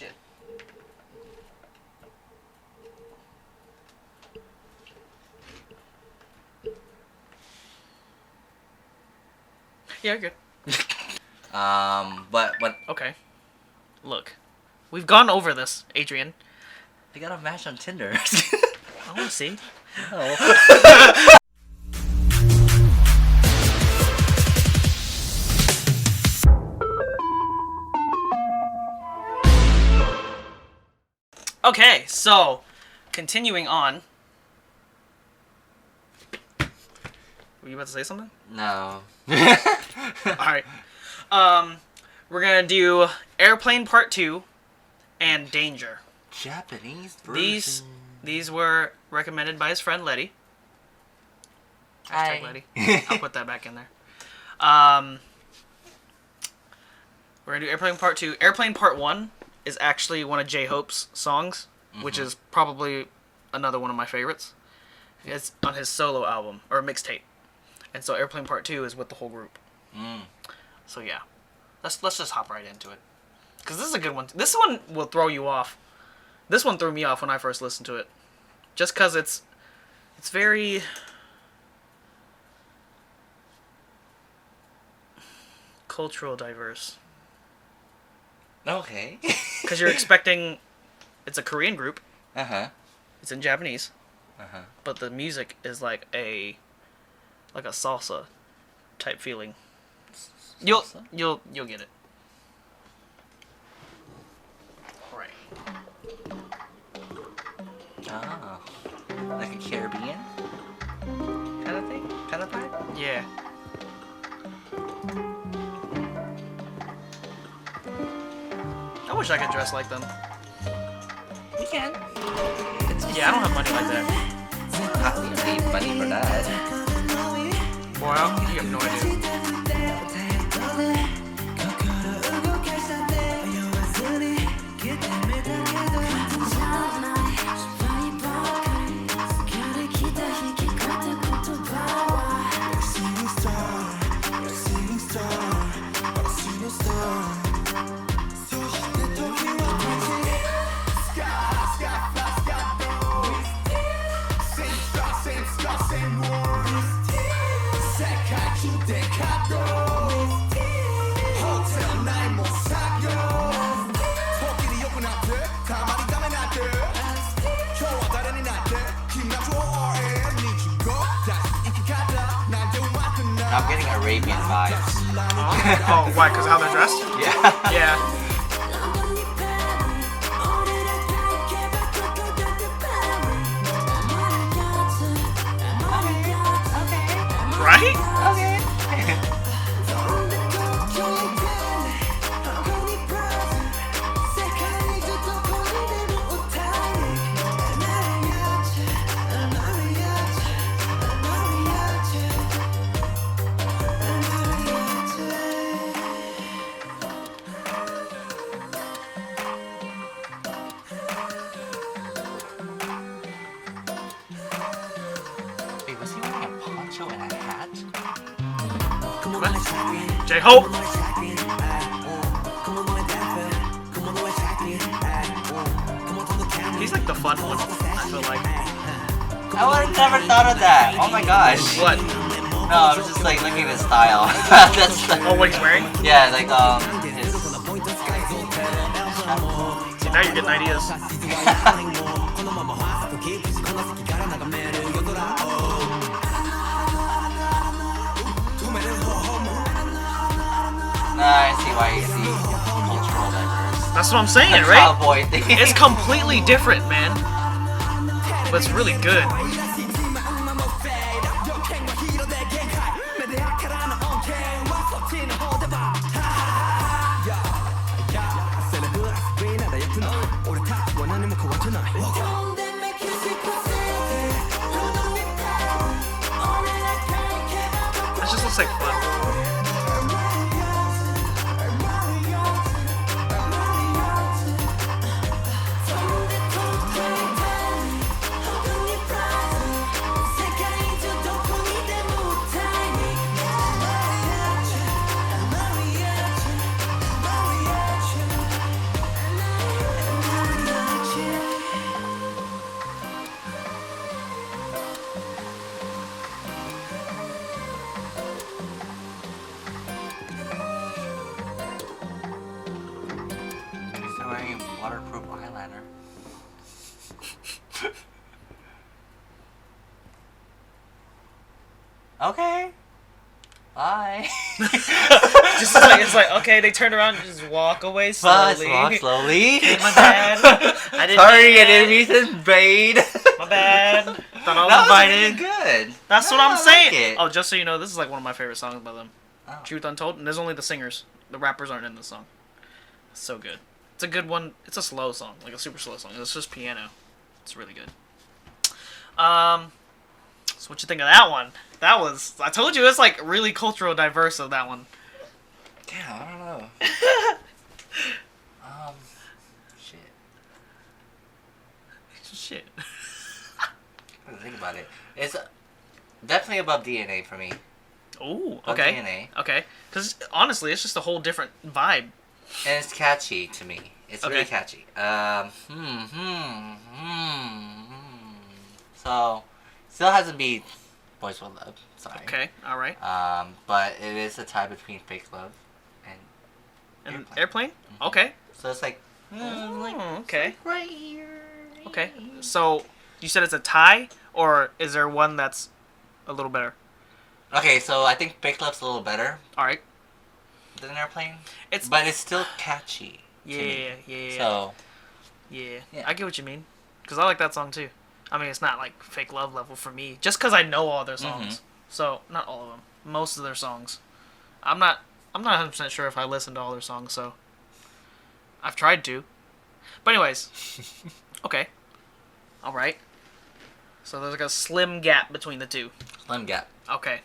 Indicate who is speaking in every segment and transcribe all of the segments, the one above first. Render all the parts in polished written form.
Speaker 1: shit.
Speaker 2: Yeah, good.
Speaker 1: But
Speaker 2: Okay. Look, we've gone over this, Adrian.
Speaker 1: they got a match on Tinder.
Speaker 2: I want to see.
Speaker 1: No.
Speaker 2: Okay, so continuing on. Were you about to say something?
Speaker 1: No.
Speaker 2: Alright. We're gonna do Airplane Part 2 and Danger.
Speaker 1: Japanese version.
Speaker 2: These were recommended by his friend Letty. Hashtag Letty. I'll put that back in there. We're gonna do Airplane Part 2. Airplane Part 1 is actually one of J-Hope's songs, which is probably another one of my favorites. It's on his solo album, or mixtape. And so Airplane Part 2 is with the whole group. So yeah. Let's just hop right into it. Because this is a good one. This one will throw you off. This one threw me off when I first listened to it. Just because it's very... cultural diverse.
Speaker 1: Okay.
Speaker 2: Because you're expecting... It's a Korean group.
Speaker 1: Uh-huh.
Speaker 2: It's in Japanese.
Speaker 1: Uh-huh.
Speaker 2: But the music is like a salsa type feeling. You'll get it. Right.
Speaker 1: Oh. Like a Caribbean kind of thing? Kind of vibe?
Speaker 2: Yeah. I wish I could dress like them.
Speaker 1: You can.
Speaker 2: Yeah, I don't have money like that.
Speaker 1: You need money for that.
Speaker 2: Boy, you have no idea.
Speaker 1: I'm getting Arabian vibes.
Speaker 2: Oh, why? Because how they're dressed?
Speaker 1: Yeah.
Speaker 2: Yeah. Right?
Speaker 1: Okay. Wait, was he wearing a poncho and a hat?
Speaker 2: J-Hope. He's like the fun one, I feel like.
Speaker 1: I would have never thought of that. Oh my gosh.
Speaker 2: What?
Speaker 1: No, I was just like looking at his style. That's like,
Speaker 2: Oh, what he's wearing?
Speaker 1: yeah, like his.
Speaker 2: See, now you're getting ideas.
Speaker 1: I see why you see cultural diverse.
Speaker 2: That's what I'm saying,
Speaker 1: The
Speaker 2: right?
Speaker 1: cowboy thing.
Speaker 2: It's completely different, man. But it's really good. It just looks like fun.
Speaker 1: waterproof eyeliner. Okay. Bye.
Speaker 2: Just like it's like okay, they turn around and just walk away slowly.
Speaker 1: Walk slowly.
Speaker 2: Okay, my bad. I didn't.
Speaker 1: Sorry, I didn't mean to invade.
Speaker 2: My bad. Thought I was
Speaker 1: That
Speaker 2: invited.
Speaker 1: was really good.
Speaker 2: That's
Speaker 1: No,
Speaker 2: what I'm
Speaker 1: I
Speaker 2: saying.
Speaker 1: like it.
Speaker 2: Oh, just so you know, this is like one of my favorite songs by them.
Speaker 1: Oh.
Speaker 2: Truth Untold, and there's only the singers. The rappers aren't in the song. It's so good. It's a good one. It's a slow song, like a super slow song. It's just piano. It's really good. So what you think of that one? That was, I told you, it's like really cultural diverse of that one.
Speaker 1: Damn, I don't know. Shit.
Speaker 2: Shit.
Speaker 1: I didn't think about it. It's definitely above DNA for me.
Speaker 2: Ooh,
Speaker 1: Above
Speaker 2: okay.
Speaker 1: DNA.
Speaker 2: Okay. Because honestly, it's just a whole different vibe.
Speaker 1: And it's catchy to me. It's
Speaker 2: Okay.
Speaker 1: really catchy. So, still hasn't beat Boys Will Love. Sorry.
Speaker 2: Okay, alright.
Speaker 1: But it is a tie between Fake Love and
Speaker 2: Airplane?
Speaker 1: Mm-hmm.
Speaker 2: Okay.
Speaker 1: So it's like,
Speaker 2: Okay.
Speaker 1: right here.
Speaker 2: Okay. So, you said it's a tie, or is there one that's a little better?
Speaker 1: Okay, so I think Fake Love's a little better
Speaker 2: Alright.
Speaker 1: than Airplane.
Speaker 2: It's
Speaker 1: But it's still catchy. to me.
Speaker 2: Yeah.
Speaker 1: So,
Speaker 2: Yeah.
Speaker 1: Yeah.
Speaker 2: I get what you mean. Because I like that song too. I mean, it's not like Fake Love level for me. Just because I know all their songs.
Speaker 1: Mhm.
Speaker 2: So, not all of them. Most of their songs. I'm not 100% sure if I listen to all their songs, so. I've tried to. But anyways. Okay. Alright. So there's like a slim gap between the two.
Speaker 1: Slim Gap.
Speaker 2: Okay.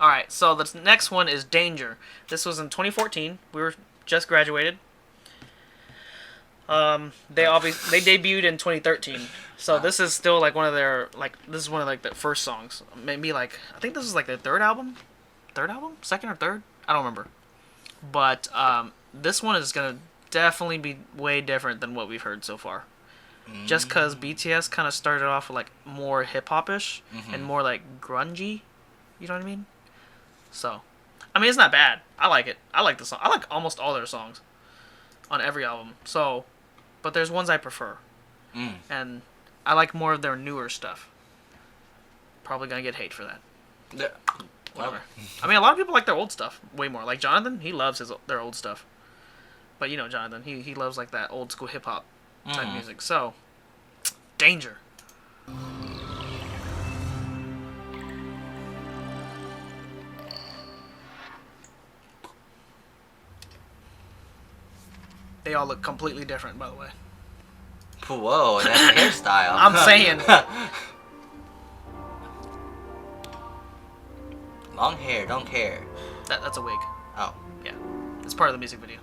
Speaker 2: Alright, so the next one is Danger. This was in 2014. We were just graduated. They debuted in 2013. So this is still like one of their this is one of like the first songs. Maybe like I think this is like their third album? Second or third? I don't remember. But this one is going to definitely be way different than what we've heard so far. Just cuz BTS kind of started off with like more hip hop-ish and more like grungy. You know what I mean? So, I mean, it's not bad. I like it. I like the song. I like almost all their songs on every album. So, but there's ones I prefer. And I like more of their newer stuff. Probably gonna get hate for that.
Speaker 1: Yeah.
Speaker 2: Whatever. I mean, a lot of people like their old stuff way more. Like Jonathan, he loves their old stuff. But you know Jonathan, he loves like that old school hip hop type music. So, Danger. They all look completely different, by the way.
Speaker 1: Whoa, and that's hairstyle.
Speaker 2: I'm saying.
Speaker 1: Long hair, don't care.
Speaker 2: That's a wig.
Speaker 1: Oh.
Speaker 2: Yeah. It's part of the music video.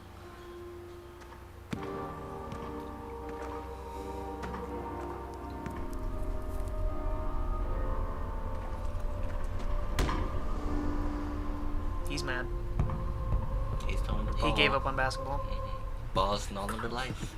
Speaker 2: He's mad.
Speaker 1: He's throwing the ball.
Speaker 2: He gave up on basketball.
Speaker 1: Ball's no longer life.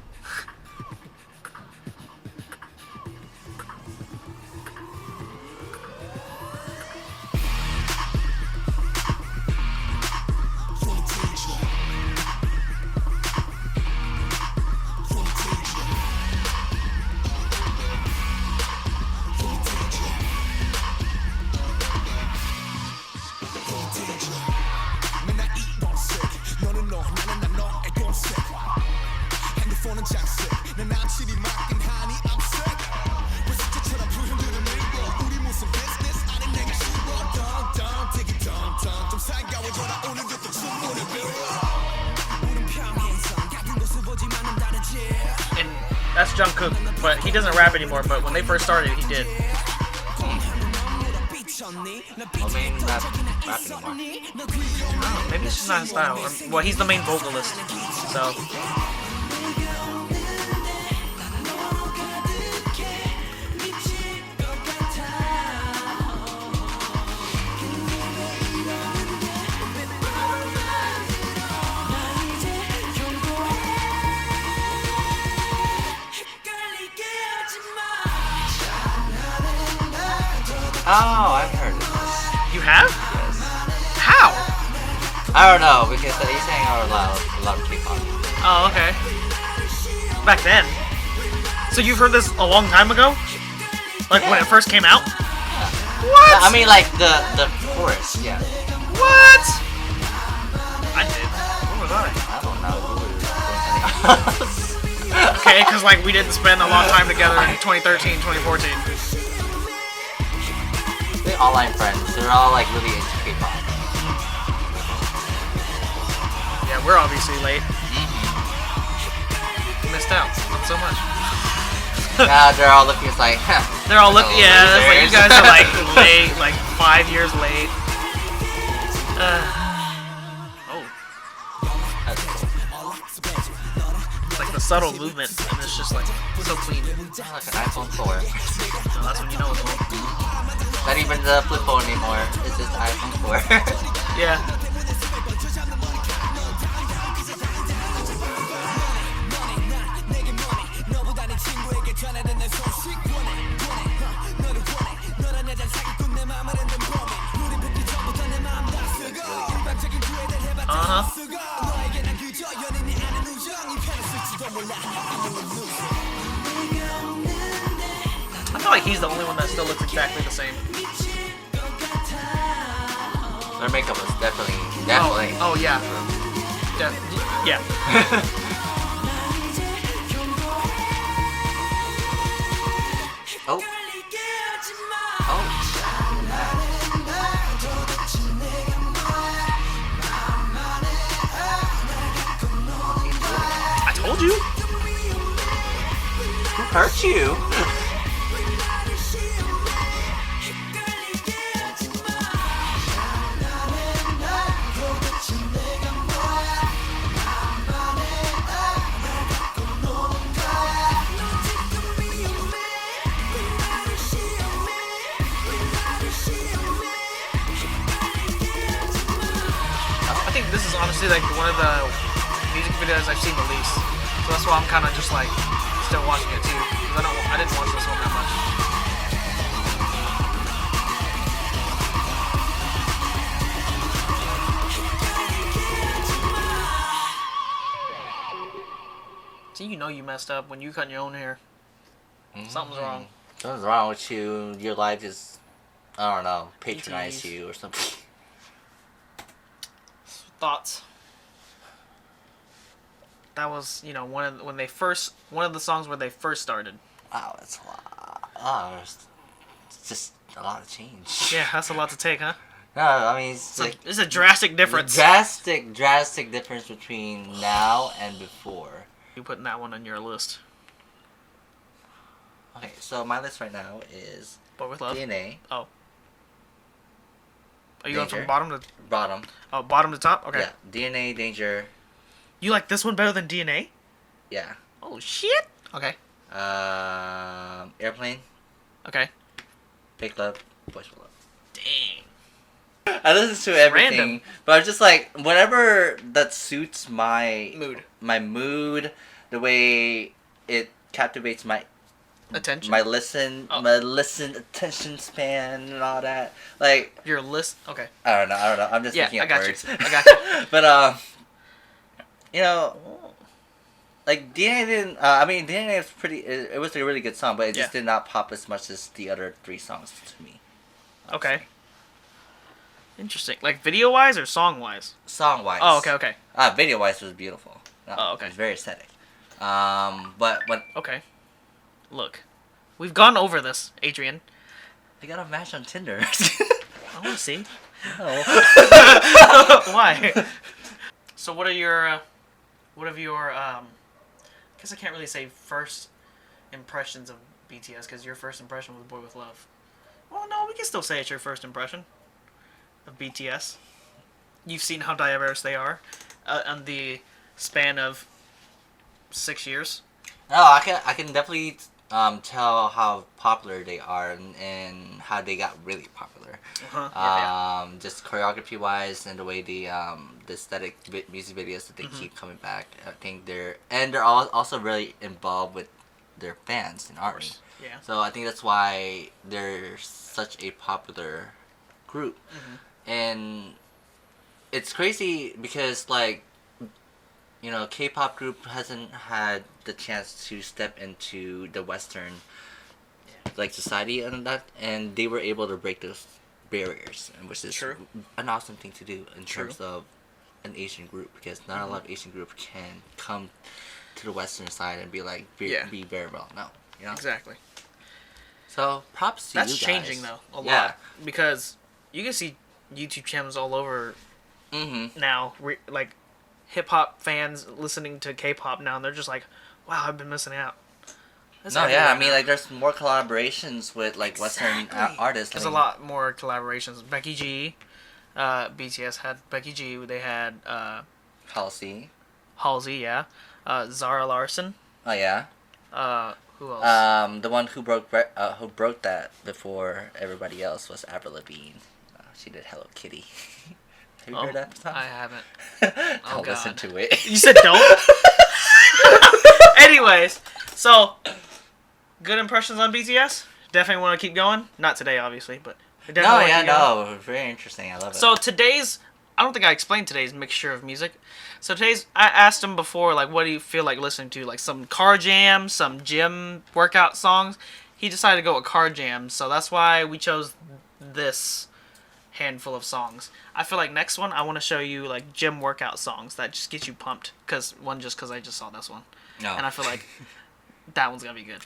Speaker 2: And that's Jungkook, but he doesn't rap anymore. But when they first started, he did.
Speaker 1: Well, maybe not rap anymore.
Speaker 2: Oh, maybe it's just not his style. Well, he's the main vocalist, so.
Speaker 1: Oh, I've heard of this.
Speaker 2: You have?
Speaker 1: Yes.
Speaker 2: How?
Speaker 1: I don't know, because he's saying a lot of K-pop.
Speaker 2: Oh, okay. back then. So you've heard this a long time ago? Like when it first came out? What?
Speaker 1: I mean, like the chorus. Yeah.
Speaker 2: What? I did. When was I?
Speaker 1: I don't know.
Speaker 2: Okay, because like we didn't spend a long time together in 2013, 2014.
Speaker 1: They're online friends. They're all like really into K-pop.
Speaker 2: Yeah, we're obviously late. Missed out on so much.
Speaker 1: Now they're all looking like, huh.
Speaker 2: They're all looking. Yeah, that's like you guys are like late, like 5 years late. Oh.
Speaker 1: That's cool.
Speaker 2: It's like the subtle movement, and it's just like so clean.
Speaker 1: Like an iPhone 4.
Speaker 2: No, that's when you know it's old.
Speaker 1: Not even the flip phone anymore. It's just iPhone 4.
Speaker 2: Yeah. I feel like he's the only one that still looks exactly the same.
Speaker 1: Their makeup was definitely.
Speaker 2: Oh yeah. Yeah.
Speaker 1: Oh. Oh.
Speaker 2: I told you.
Speaker 1: Who hurt you?
Speaker 2: I think this is honestly like one of the music videos I've seen the least. So that's why I'm kind of just like still watching it too. Because I didn't watch this one that much. See, you know you messed up when you cut your own hair. Something's wrong.
Speaker 1: Something's wrong with you. Your life is, I don't know, patronize
Speaker 2: ATEEZ.
Speaker 1: you or something.
Speaker 2: Thoughts? That was, you know, one of the songs where they first started.
Speaker 1: Wow, that's a lot. Oh, it's just a lot of change.
Speaker 2: Yeah, that's a lot to take, huh?
Speaker 1: No, I mean, it's
Speaker 2: a drastic difference.
Speaker 1: Drastic difference between now and before.
Speaker 2: You putting that one on your list?
Speaker 1: Okay, so my list right now is
Speaker 2: Boy with Love.
Speaker 1: DNA.
Speaker 2: Oh. Are you going
Speaker 1: Danger.
Speaker 2: from bottom to?
Speaker 1: Bottom.
Speaker 2: Oh, bottom to top. Okay.
Speaker 1: Yeah, DNA, Danger.
Speaker 2: You like this one better than DNA?
Speaker 1: Yeah.
Speaker 2: Oh shit. Okay.
Speaker 1: Airplane.
Speaker 2: Okay.
Speaker 1: Fake Love. Boys with Love.
Speaker 2: Dang.
Speaker 1: I listen to everything,
Speaker 2: Random.
Speaker 1: but I'm just like whatever that suits my
Speaker 2: Mood.
Speaker 1: the way it captivates my
Speaker 2: Attention.
Speaker 1: my listen attention span and all that. Like
Speaker 2: Your list. Okay.
Speaker 1: I don't know. I'm just making
Speaker 2: I
Speaker 1: up
Speaker 2: got
Speaker 1: words.
Speaker 2: you. I got you.
Speaker 1: But you know, like DNA didn't. I mean, DNA is pretty. It was a really good song, but it just did not pop as much as the other three songs to me.
Speaker 2: Okay. Interesting. Like video wise or song wise?
Speaker 1: Song wise.
Speaker 2: Oh, okay.
Speaker 1: Video wise was beautiful.
Speaker 2: Oh, okay.
Speaker 1: It was very aesthetic. But when
Speaker 2: Okay. Look, we've gone over this, Adrian.
Speaker 1: they got a match on Tinder.
Speaker 2: I want to see.
Speaker 1: No.
Speaker 2: Why? So what have your I guess I can't really say first impressions of BTS because your first impression was Boy with Love. Well, no, we can still say it's your first impression of BTS. You've seen how diverse they are on the span of 6 years.
Speaker 1: No, I can definitely tell how popular they are and how they got really popular. Just choreography wise and the way the aesthetic music videos that they keep coming back. I think they're also really involved with their fans and ARMY.
Speaker 2: Yeah.
Speaker 1: So I think that's why they're such a popular group. And it's crazy because like K-pop group hasn't had the chance to step into the Western like society and they were able to break those barriers, and which is
Speaker 2: True.
Speaker 1: an awesome thing to do in
Speaker 2: True.
Speaker 1: terms of an Asian group, because not a lot of Asian groups can come to the Western side and be like be very well known.
Speaker 2: Exactly.
Speaker 1: So props to
Speaker 2: That's
Speaker 1: you guys.
Speaker 2: changing though a lot, because you can see YouTube channels all over now, like hip hop fans listening to K-pop now, and they're just like, "Wow, I've been missing out." That's everywhere
Speaker 1: I mean,
Speaker 2: now.
Speaker 1: like, there's more collaborations with like Western artists.
Speaker 2: There's a lot more collaborations. Becky G, BTS had Becky G. They had
Speaker 1: Halsey.
Speaker 2: Halsey, yeah. Zara Larson.
Speaker 1: Oh yeah.
Speaker 2: Who else?
Speaker 1: The one who broke that before everybody else was Avril Lavigne. She did Hello Kitty. Have you heard that song?
Speaker 2: I haven't.
Speaker 1: Don't listen to it.
Speaker 2: You said don't? Anyways, so good impressions on BTS. Definitely want to keep going. Not today, obviously, but
Speaker 1: Very interesting. I love it.
Speaker 2: So I don't think I explained today's mixture of music. So I asked him before, like, what do you feel like listening to? Like some car jams, some gym workout songs. He decided to go with car jams, so that's why we chose this handful of songs. I feel like next one I want to show you like gym workout songs that just get you pumped. Just because I just saw this one.
Speaker 1: No.
Speaker 2: And I feel like that one's gonna be good.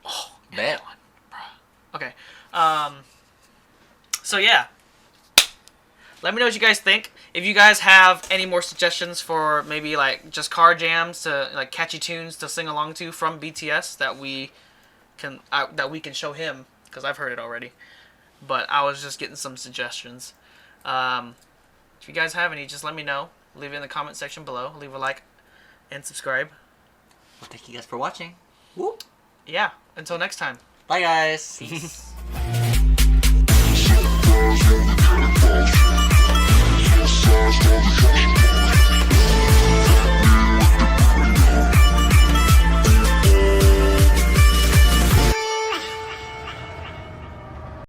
Speaker 2: Oh,
Speaker 1: man.
Speaker 2: Okay. So yeah. Let me know what you guys think. If you guys have any more suggestions for maybe like just car jams to like catchy tunes to sing along to from BTS that we can show him, because I've heard it already. But I was just getting some suggestions. If you guys have any, just let me know. Leave it in the comment section below. Leave a like and subscribe.
Speaker 1: Well, thank you guys for watching. Woo.
Speaker 2: Yeah. Until next time.
Speaker 1: Bye, guys.
Speaker 2: Peace.